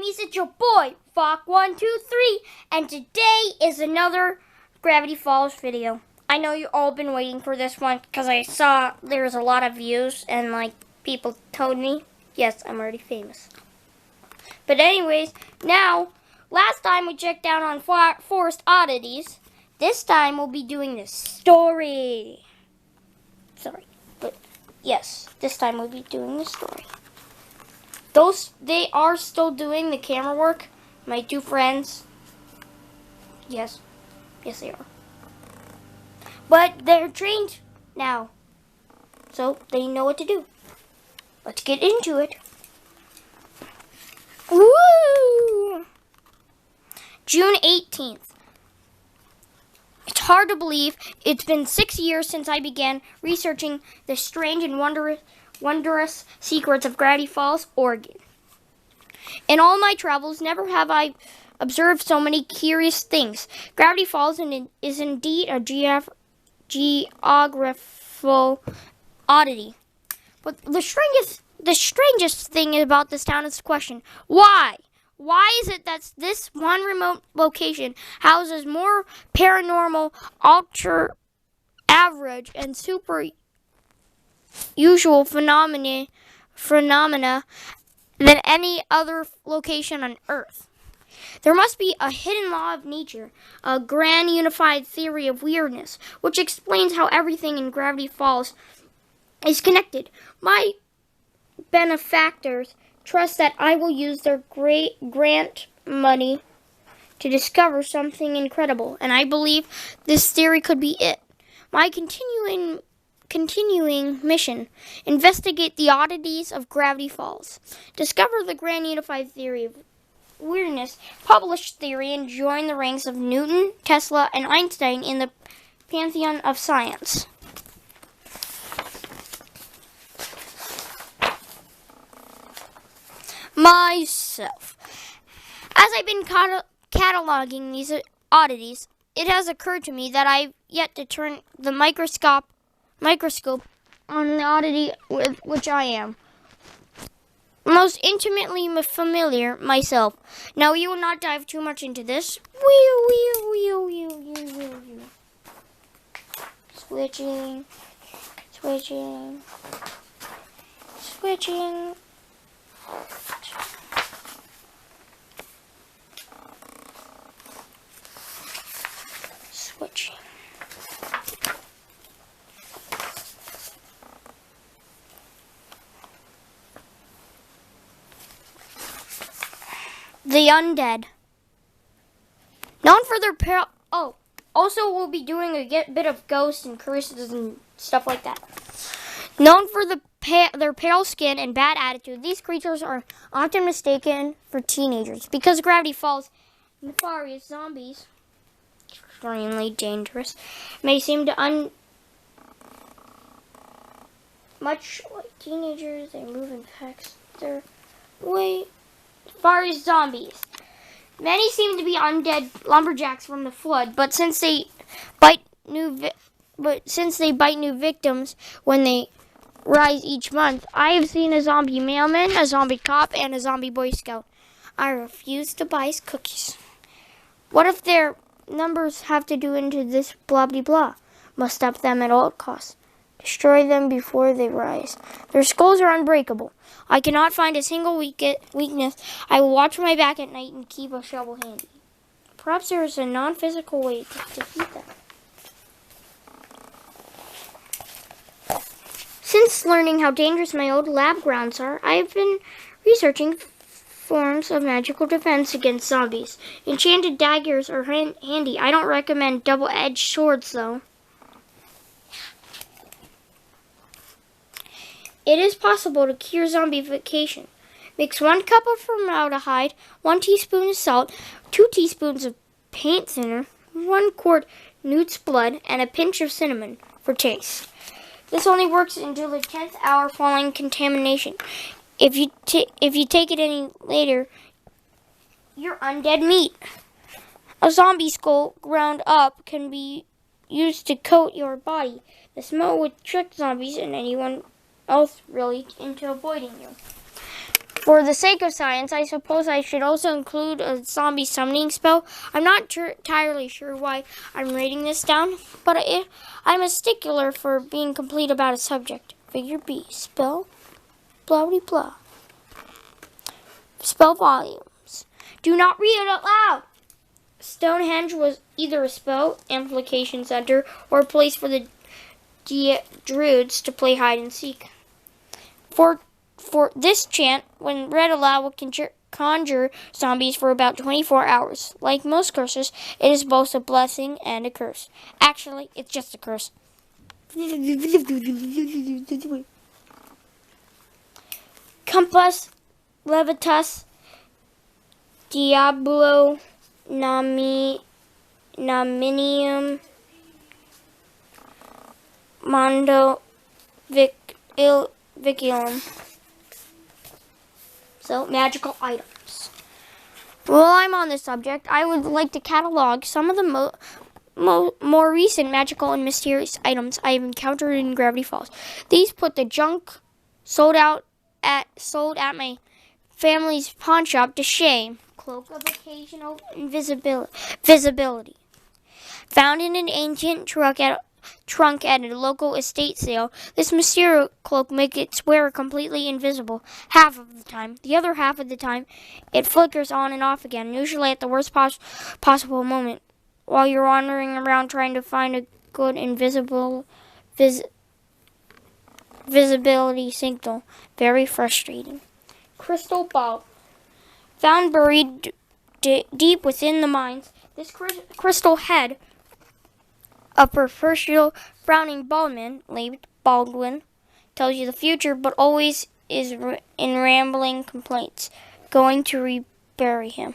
homies, it's your boy, Fok123, and today is another Gravity Falls video. I know you all been waiting for this one because I saw there's a lot of views and people told me, yes, I'm already famous. But anyways, now, last time we checked out on Forest Oddities. This time we'll be doing the story. Sorry, but yes, this time we'll be doing the story. They are still doing the camera work. My two friends. Yes they are. But they're trained now, so they know what to do. Let's get into it. Woo! June 18th. It's hard to believe it's been 6 years since I began researching the strange and wondrous secrets of Gravity Falls, Oregon. In all my travels, never have I observed so many curious things. Gravity Falls is indeed a geographical oddity. But the strangest thing about this town is the question, why? Why is it that this one remote location houses more paranormal, ultra-average, and super usual phenomena than any other location on Earth? There must be a hidden law of nature, a grand unified theory of weirdness, which explains how everything in Gravity Falls is connected. My benefactors trust that I will use their great grant money to discover something incredible, and I believe this theory could be it. My continuing mission: investigate the oddities of Gravity Falls, discover the grand unified theory of weirdness, publish theory, and join the ranks of Newton, Tesla, and Einstein in the pantheon of science. Myself. As I've been cataloging these oddities, it has occurred to me that I've yet to turn the microscope on the oddity with which I am most intimately familiar myself. Now, we will not dive too much into this. Switching. Switching. The undead. Known for their also we'll be doing a bit of ghosts and curses and stuff like that. Known for their pale skin and bad attitude, these creatures are often mistaken for teenagers. Because Gravity Falls, nefarious zombies, extremely dangerous, may seem to much like teenagers. They move in packs. They're nefarious zombies. Many seem to be undead lumberjacks from the flood, but since they bite new victims when they rise each month, I have seen a zombie mailman, a zombie cop, and a zombie Boy Scout. I refuse to buy his cookies. What if their numbers have to do into this blah-de-blah? Must stop them at all costs. Destroy them before they rise. Their skulls are unbreakable. I cannot find a single weakness. I will watch my back at night and keep a shovel handy. Perhaps there is a non-physical way to defeat them. Since learning how dangerous my old lab grounds are, I have been researching forms of magical defense against zombies. Enchanted daggers are handy. I don't recommend double-edged swords, though. It is possible to cure zombification. Mix 1 cup of formaldehyde, 1 teaspoon of salt, 2 teaspoons of paint thinner, 1 quart newt's blood, and a pinch of cinnamon for taste. This only works until the 10th hour following contamination. If you take it any later, you're undead meat. A zombie skull ground up can be used to coat your body. The smell would trick zombies and anyone else really into avoiding you. For the sake of science, I suppose I should also include a zombie summoning spell. I'm not entirely sure why I'm writing this down, but I'm a stickler for being complete about a subject. Figure B, spell, blah blah blah. Spell volumes. Do not read it out loud. Stonehenge was either a spell amplification center or a place for the druids to play hide and seek. For this chant, when read aloud, will conjure zombies for about 24 hours. Like most curses, it is both a blessing and a curse. Actually, it's just a curse. Compass levitas diablo nominium mondo viculum. So, magical items. While I'm on this subject, I would like to catalog some of the more recent magical and mysterious items I have encountered in Gravity Falls. These put the junk sold at my family's pawn shop to shame. Cloak of occasional visibility. Found in an ancient trunk at a local estate sale, this mysterious cloak makes its wearer completely invisible half of the time. The other half of the time, it flickers on and off again, usually at the worst possible moment, while you're wandering around trying to find a good visibility signal. Very frustrating. Crystal ball. Found buried deep within the mines, this crystal head a perpetual frowning baldman, labeled Baldwin, tells you the future, but always is in rambling complaints, going to rebury him.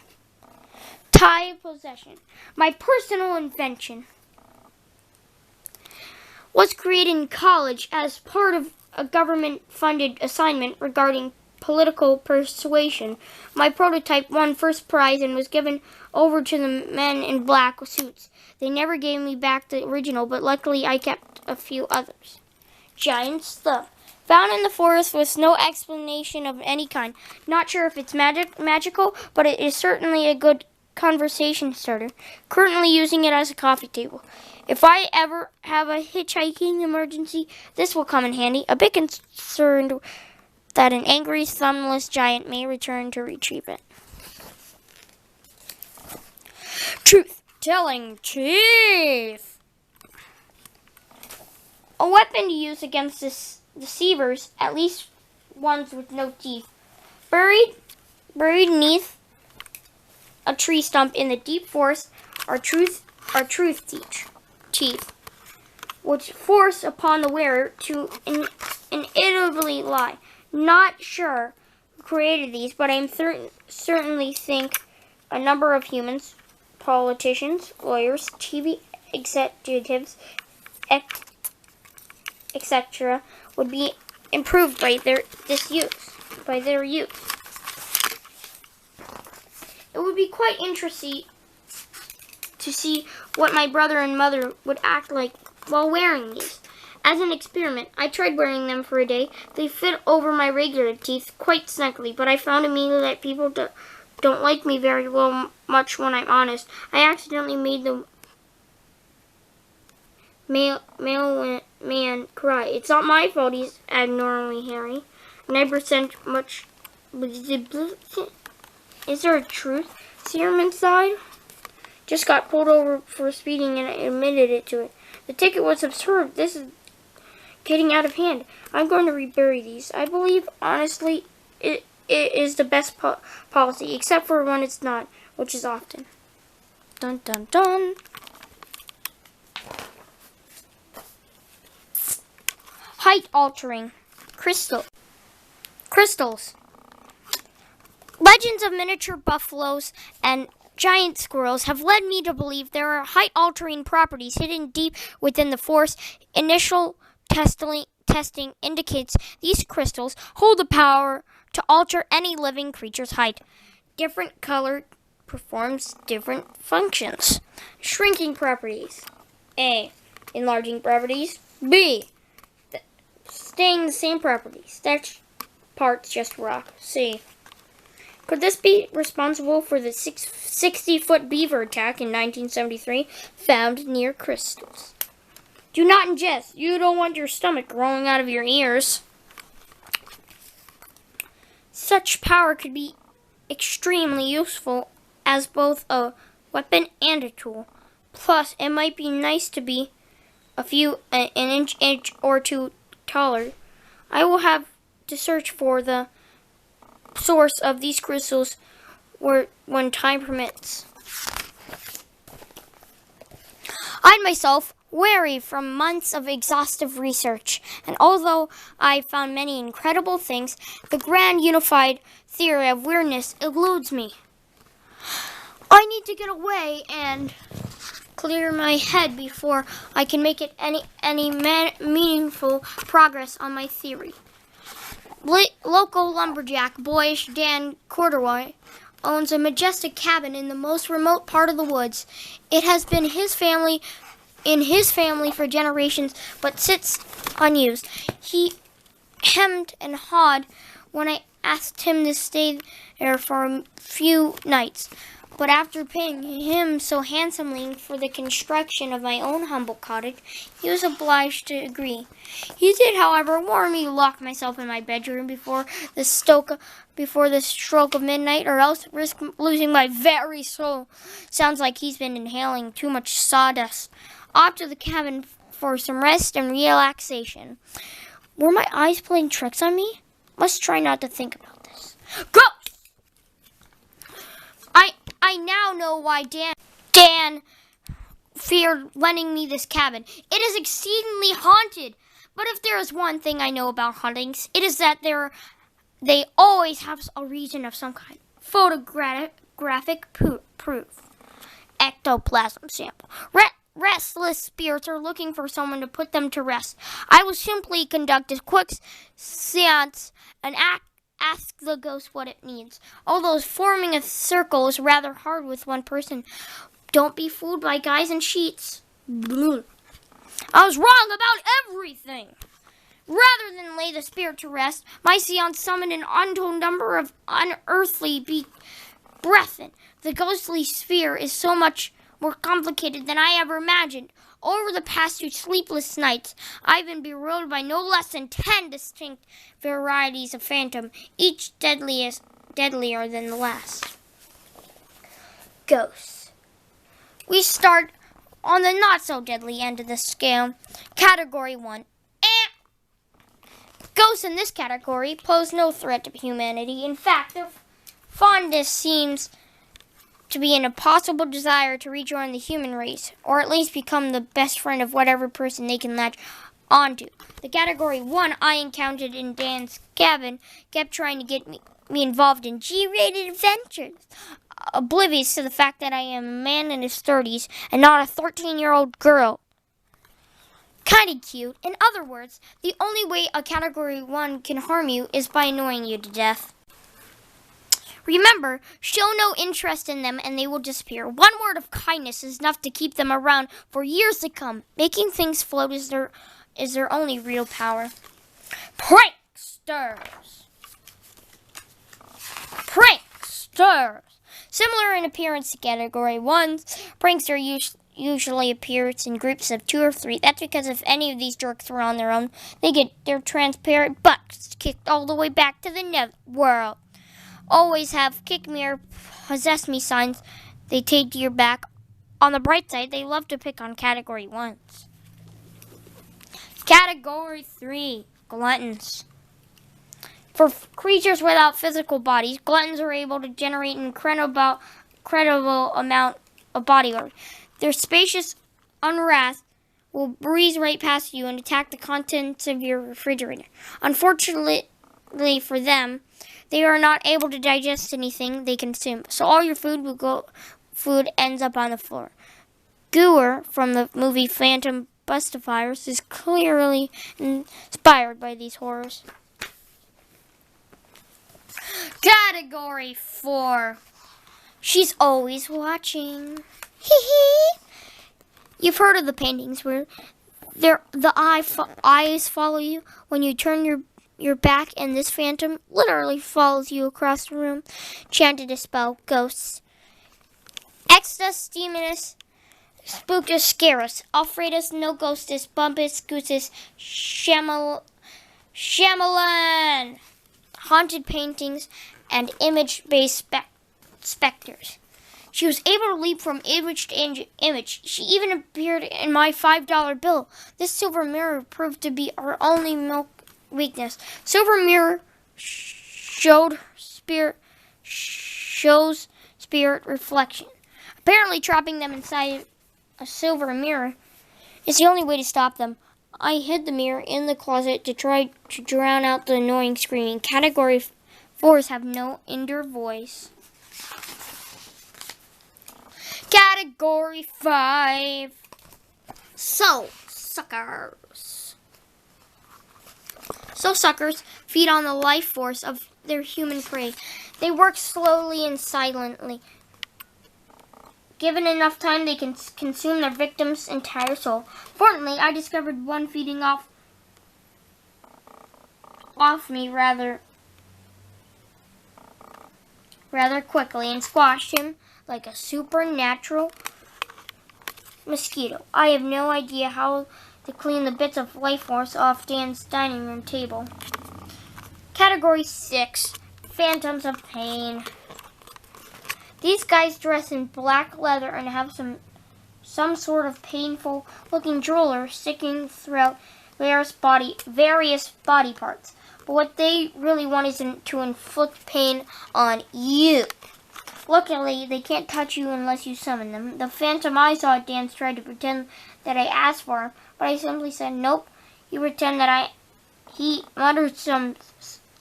Tie of possession. My personal invention was created in college as part of a government-funded assignment regarding political persuasion. My prototype won first prize and was given over to the men in black suits. They never gave me back the original, but luckily I kept a few others. Giant's thumb. Found in the forest with no explanation of any kind. Not sure if it's magical, but it is certainly a good conversation starter. Currently using it as a coffee table. If I ever have a hitchhiking emergency, this will come in handy. A bit concerned that an angry, thumbless giant may return to retrieve it. Truth-telling teeth. A weapon to use against deceivers, at least ones with no teeth. Buried beneath a tree stump in the deep forest are truth teeth, which force upon the wearer to inevitably lie. Not sure who created these, but I certainly think a number of humans, politicians, lawyers, TV executives, etc., would be improved by their use. It would be quite interesting to see what my brother and mother would act like while wearing these. As an experiment, I tried wearing them for a day. They fit over my regular teeth quite snugly, but I found immediately that people don't like me very much when I'm honest. I accidentally made the mailman cry. It's not my fault he's abnormally hairy. 9% much. Is there a truth serum inside? Just got pulled over for speeding and I admitted it to it. The ticket was absurd. This is getting out of hand. I'm going to rebury these. I believe, honestly, it is the best policy, except for when it's not, which is often. Dun dun dun. Height altering. Crystals. Legends of miniature buffaloes and giant squirrels have led me to believe there are height-altering properties hidden deep within the forest. Initial testing indicates these crystals hold the power to alter any living creature's height. Different color performs different functions. Shrinking properties. A. Enlarging properties. B. Staying the same properties. That part's just rock. C. Could this be responsible for the 60-foot beaver attack in 1973 found near crystals? Do not ingest. You don't want your stomach growing out of your ears. Such power could be extremely useful as both a weapon and a tool. Plus, it might be nice to be an inch or two taller. I will have to search for the source of these crystals when time permits. I myself weary from months of exhaustive research, and although I found many incredible things, the grand unified theory of weirdness eludes me. I need to get away and clear my head before I can make it any meaningful progress on my theory. Local lumberjack, boyish Dan Corduroy, owns a majestic cabin in the most remote part of the woods. It has been in his family for generations, but sits unused. He hemmed and hawed when I asked him to stay there for a few nights. But after paying him so handsomely for the construction of my own humble cottage, he was obliged to agree. He did, however, warn me to lock myself in my bedroom before the stroke of midnight, or else risk losing my very soul. Sounds like he's been inhaling too much sawdust. Off to the cabin for some rest and relaxation. Were my eyes playing tricks on me? Must try not to think about this. Go! I now know why Dan feared lending me this cabin. It is exceedingly haunted. But if there is one thing I know about hauntings, it is that they always have a reason of some kind. Photographic proof. Ectoplasm sample. Restless spirits are looking for someone to put them to rest. I will simply conduct a quick seance and ask the ghost what it needs. Although forming a circle is rather hard with one person. Don't be fooled by guys in sheets. I was wrong about everything. Rather than lay the spirit to rest, my seance summoned an untold number of unearthly brethren. The ghostly sphere is so much more complicated than I ever imagined. Over the past 2 sleepless nights, I've been bewildered by no less than 10 distinct varieties of phantom, each deadlier than the last. Ghosts. We start on the not-so-deadly end of the scale. Category 1. Ghosts in this category pose no threat to humanity. In fact, their fondness seems to be an impossible desire to rejoin the human race, or at least become the best friend of whatever person they can latch onto. The Category 1 I encountered in Dan's cabin kept trying to get me involved in G-rated adventures, oblivious to the fact that I am a man in his 30s and not a 13-year-old girl. Kinda cute. In other words, the only way a Category 1 can harm you is by annoying you to death. Remember, show no interest in them and they will disappear. One word of kindness is enough to keep them around for years to come. Making things float is their only real power. Pranksters. Similar in appearance to Category 1s, pranksters usually appears in groups of 2 or 3. That's because if any of these jerks were on their own, they get their transparent butts kicked all the way back to the netherworld. Always have kick me or possess me signs they take to your back. On the bright side, they love to pick on Category 1s. Category 3, gluttons. For creatures without physical bodies, gluttons are able to generate an incredible amount of body odor. Their spacious unwrath will breeze right past you and attack the contents of your refrigerator. Unfortunately for them, they are not able to digest anything they consume, so all your food ends up on the floor. Goer from the movie Phantom Bustifiers is clearly inspired by these horrors. Category 4. She's always watching. Hee hee. You've heard of the paintings where the eyes follow you when you turn your back, and this phantom literally follows you across the room. Chant to dispel ghosts. Extus demonus, spookus scarus, Alfredus no ghostus, bumpus goosus, shamalan, haunted paintings, and image-based specters. She was able to leap from image to image. She even appeared in my $5 bill. This silver mirror proved to be our only weakness. Silver mirror shows spirit reflection. Apparently trapping them inside a silver mirror is the only way to stop them. I hid the mirror in the closet to try to drown out the annoying screaming. Category 4s have no inner voice. Category 5. Soul suckers. Soul suckers feed on the life force of their human prey. They work slowly and silently. Given enough time, they can consume their victim's entire soul. Fortunately, I discovered one feeding off me rather quickly and squashed him like a supernatural mosquito. I have no idea how to clean the bits of life force off Dan's dining room table. Category 6. Phantoms of Pain. These guys dress in black leather and have some sort of painful looking drooler sticking throughout various body parts. But what they really want is to inflict pain on you. Luckily, they can't touch you unless you summon them. The phantom I saw at Dan's tried to pretend that I asked for him, but I simply said, nope. You pretend that He muttered some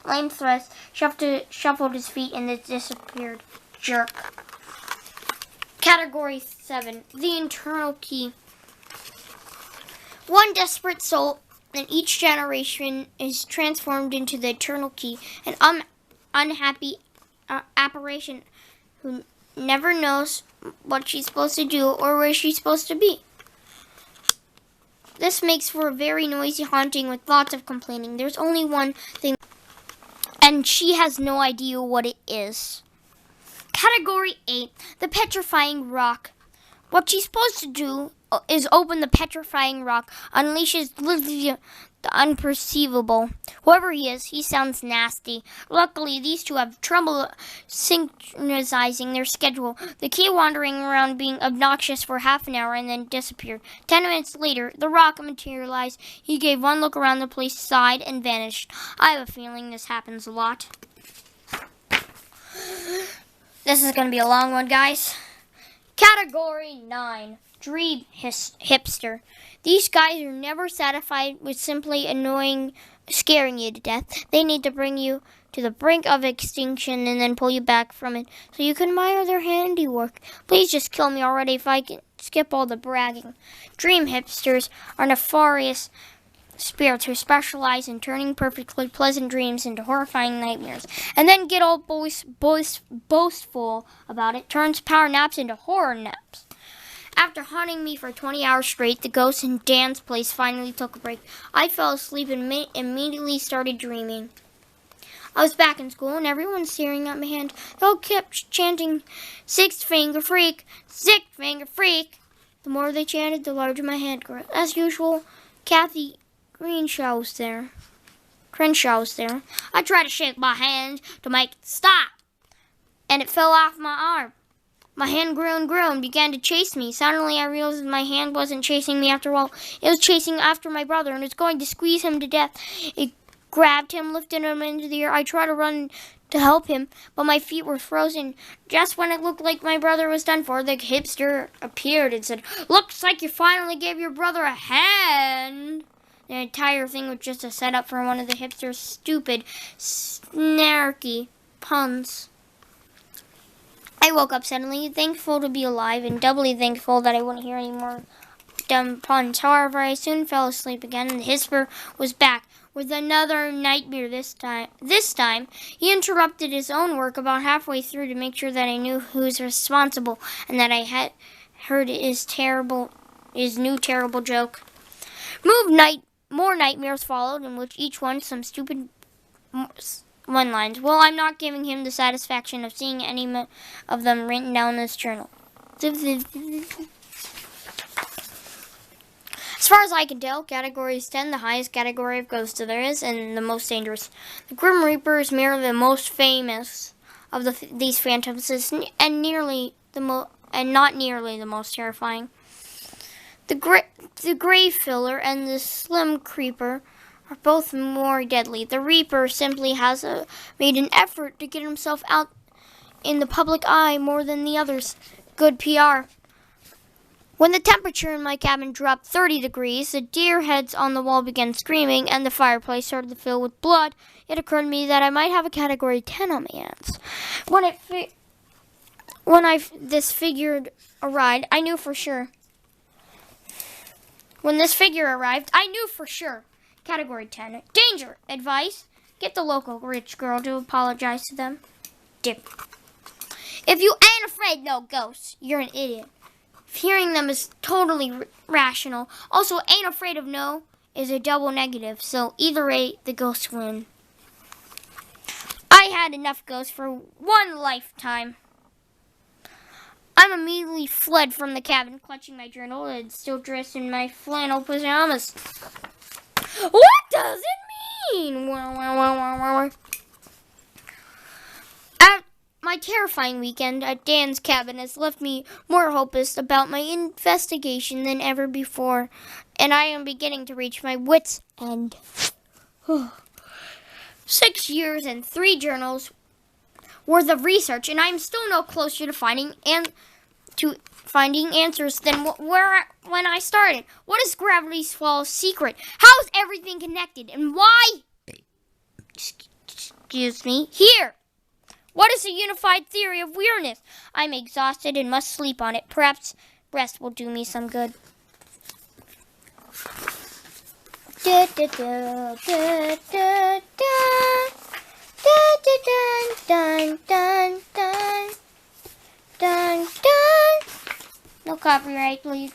lame threats, shuffled his feet, and then disappeared. Jerk. Category 7. The Internal Key. One desperate soul in each generation is transformed into the Eternal Key, an unhappy apparition who never knows what she's supposed to do or where she's supposed to be. This makes for a very noisy haunting with lots of complaining. There's only one thing, and she has no idea what it is. Category 8. The Petrifying Rock. What she's supposed to do is open the petrifying rock, unleashes the unperceivable. Whoever he is, he sounds nasty. Luckily, these two have trouble synchronizing their schedule. The key wandering around being obnoxious for half an hour and then disappeared. 10 minutes later, the rock materialized. He gave one look around the place, sighed, and vanished. I have a feeling this happens a lot. This is going to be a long one, guys. Category 9. Dream hipster. These guys are never satisfied with simply scaring you to death. They need to bring you to the brink of extinction and then pull you back from it so you can admire their handiwork. Please just kill me already if I can skip all the bragging. Dream hipsters are nefarious spirits who specialize in turning perfectly pleasant dreams into horrifying nightmares, and then get all boastful about it, turns power naps into horror naps. After haunting me for 20 hours straight, the ghost in Dan's place finally took a break. I fell asleep and immediately started dreaming. I was back in school and everyone staring at my hand. They all kept chanting, "Six finger freak, six finger freak." The more they chanted, the larger my hand grew. As usual, Kathy Crenshaw was there. I tried to shake my hand to make it stop, and it fell off my arm. My hand grew and began to chase me. Suddenly, I realized my hand wasn't chasing me after all. It was chasing after my brother and was going to squeeze him to death. It grabbed him, lifted him into the air. I tried to run to help him, but my feet were frozen. Just when it looked like my brother was done for, the hipster appeared and said, "Looks like you finally gave your brother a hand." The entire thing was just a setup for one of the hipster's stupid, snarky puns. I woke up suddenly, thankful to be alive, and doubly thankful that I wouldn't hear any more dumb puns. However, I soon fell asleep again, and the hipster was back with another nightmare this time. He interrupted his own work about halfway through to make sure that I knew who was responsible, and that I had heard his new terrible joke. More nightmares followed, in which each one some stupid one-lines. Well, I'm not giving him the satisfaction of seeing any of them written down in this journal. As far as I can tell, Category is 10, the highest category of ghosts there is, and the most dangerous. The Grim Reaper is merely the most famous of these phantoms, and not nearly the most terrifying. The Grave Filler and the Slim Creeper are both more deadly. The Reaper simply has made an effort to get himself out in the public eye more than the others. Good PR. When the temperature in my cabin dropped 30 degrees, the deer heads on the wall began screaming, and the fireplace started to fill with blood, it occurred to me that I might have a Category 10 on my hands. This figure arrived, I knew for sure. When this figure arrived, I knew for sure. Category 10. Danger! Advice: get the local rich girl to apologize to them. Dip. If you ain't afraid no ghosts, you're an idiot. Hearing them is totally rational. Also, ain't afraid of no is a double negative, so either way, the ghosts win. I had enough ghosts for one lifetime. I immediately fled from the cabin, clutching my journal and still dressed in my flannel pajamas. What does it mean? My terrifying weekend at Dan's cabin has left me more hopeless about my investigation than ever before, and I am beginning to reach my wits' end. 6 years and 3 journals worth of research, and I am still no closer to finding answers than when I started. What is Gravity Fall's secret? How is everything connected, and why? Excuse me. Here. What is the unified theory of weirdness? I'm exhausted and must sleep on it. Perhaps rest will do me some good. No copyright, please.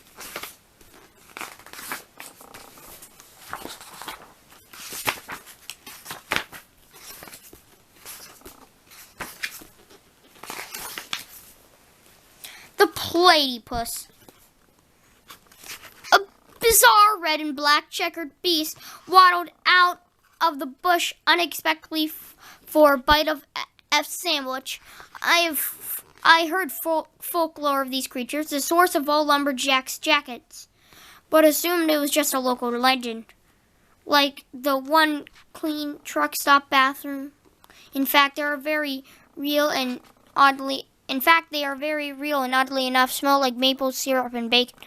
The Platypus. A bizarre red and black checkered beast waddled out of the bush unexpectedly for a bite of a sandwich. I heard folklore of these creatures, the source of all lumberjacks' jackets, but assumed it was just a local legend, like the one clean truck stop bathroom. In fact, they are very real and oddly enough smell like maple syrup and bacon.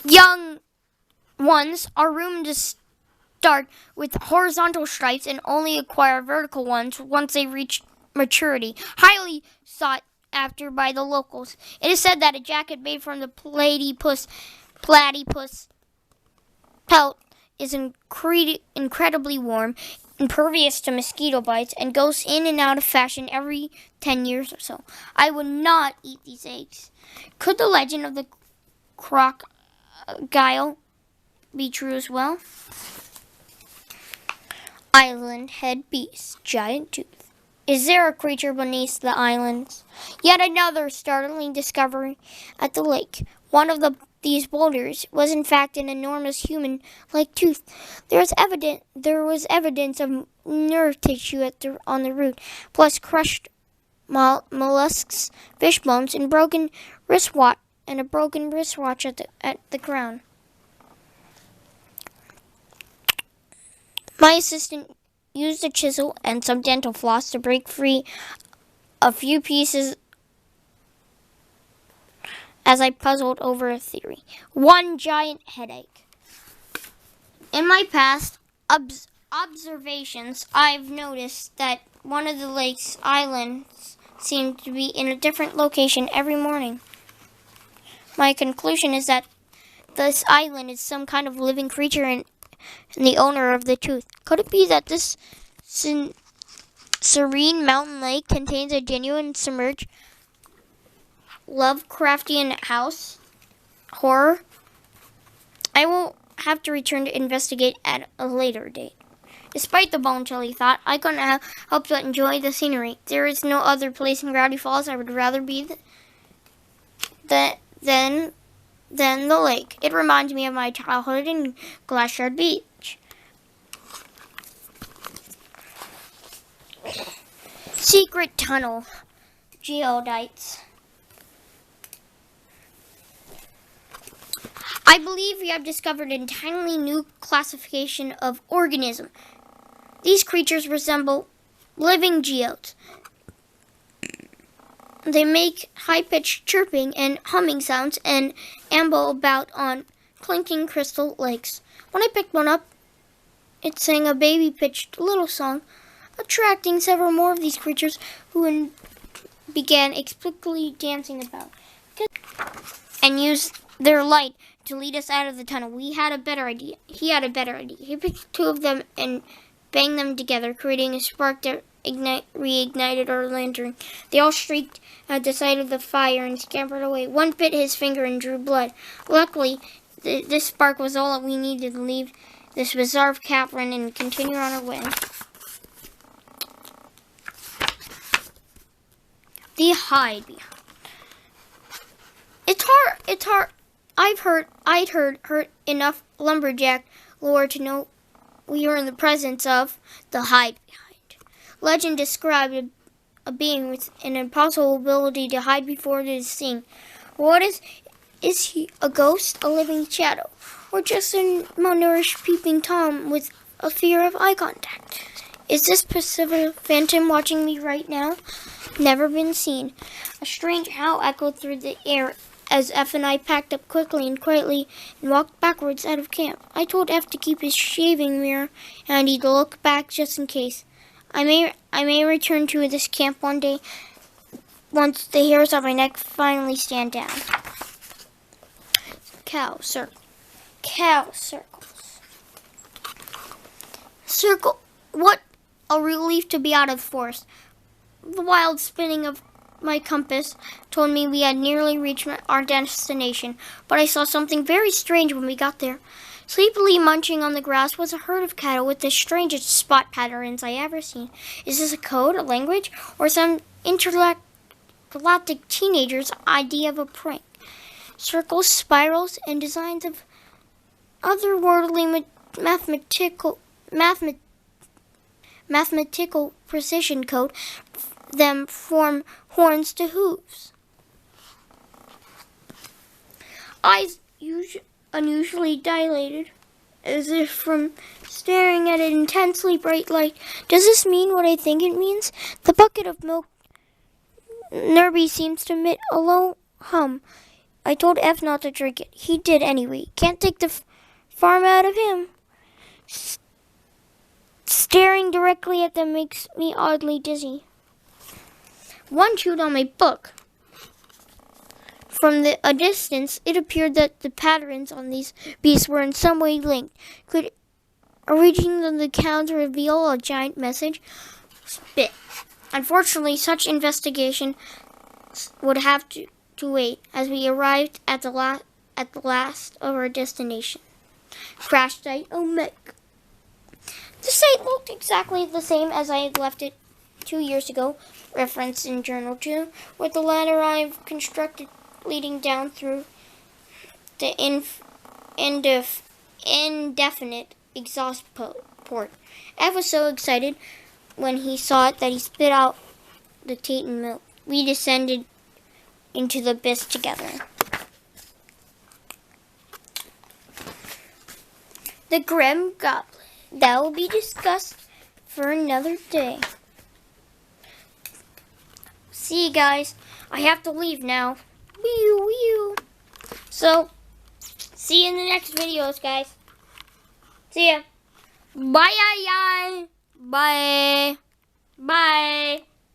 Young ones are rumored to start with horizontal stripes and only acquire vertical ones once they reach maturity. Highly sought after by the locals. It is said that a jacket made from the platypus pelt is incredibly warm, impervious to mosquito bites, and goes in and out of fashion every 10 years or so. I would not eat these eggs. Could the legend of the crocodile be true as well? Island head beast, giant tooth. Is there a creature beneath the islands? Yet another startling discovery at the lake. One of these boulders was in fact an enormous human-like tooth. There was evidence of nerve tissue on the root, plus crushed mollusks, fish bones, and a broken wristwatch at the ground. My assistant used a chisel and some dental floss to break free a few pieces as I puzzled over a theory. One giant headache. In my past observations, I've noticed that one of the lake's islands seemed to be in a different location every morning. My conclusion is that this island is some kind of living creature and the owner of the tooth. Could it be that this serene mountain lake contains a genuine submerged Lovecraftian house horror? I will have to return to investigate at a later date. Despite the bombshelly thought, I couldn't help but enjoy the scenery. There is no other place in Gravity Falls I would rather be than the lake. It reminds me of my childhood in Glacier Beach. Secret tunnel. Geodites. I believe we have discovered an entirely new classification of organism. These creatures resemble living geodes. They make high-pitched chirping and humming sounds and amble about on clinking crystal lakes. When I picked one up, it sang a baby-pitched little song, attracting several more of these creatures who began explicitly dancing about and used their light to lead us out of the tunnel. He had a better idea. He picked two of them and banged them together, creating a spark that reignited our lantern. They all shrieked at the sight of the fire and scampered away. One bit his finger and drew blood. Luckily, this spark was all that we needed to leave this bizarre cavern and continue on our way. The hide behind. It's hard. I'd heard enough lumberjack lore to know we are in the presence of the hide behind. Legend described a being with an impossible ability to hide before it is seen. What is he a ghost, a living shadow, or just a malnourished peeping Tom with a fear of eye contact? Is this Pacific phantom watching me right now? Never been seen. A strange howl echoed through the air as F and I packed up quickly and quietly and walked backwards out of camp. I told F to keep his shaving mirror handy to look back just in case. I may return to this camp one day once the hairs on my neck finally stand down. Cow circles. Circle. What a relief to be out of the forest. The wild spinning of my compass told me we had nearly reached our destination, but I saw something very strange when we got there. Sleepily munching on the grass was a herd of cattle with the strangest spot patterns I ever seen. Is this a code, a language, or some intergalactic teenager's idea of a prank? Circles, spirals, and designs of otherworldly mathematical precision code them form horns to hooves. Eyes unusually dilated, as if from staring at an intensely bright light. Does this mean what I think it means? The bucket of milk Nerby seems to emit a low hum. I told F not to drink it. He did anyway. Can't take the farm out of him. Staring directly at them makes me oddly dizzy. One chewed on my book. From a distance, it appeared that the patterns on these beasts were in some way linked. Could reading the accounts reveal a giant message? Spit. Unfortunately, such investigation would have to wait as we arrived at the last of our destination. Crash site Omega. The site looked exactly the same as I had left it 2 years ago, referenced in Journal 2, with the ladder I've constructed leading down through the indefinite exhaust port. Ev was so excited when he saw it that he spit out the Titan milk. We descended into the abyss together. The Grim Goblin. That will be discussed for another day. See you guys. I have to leave now. Wee-oo. So, see you in the next videos, guys. See ya. Bye. Bye. Bye.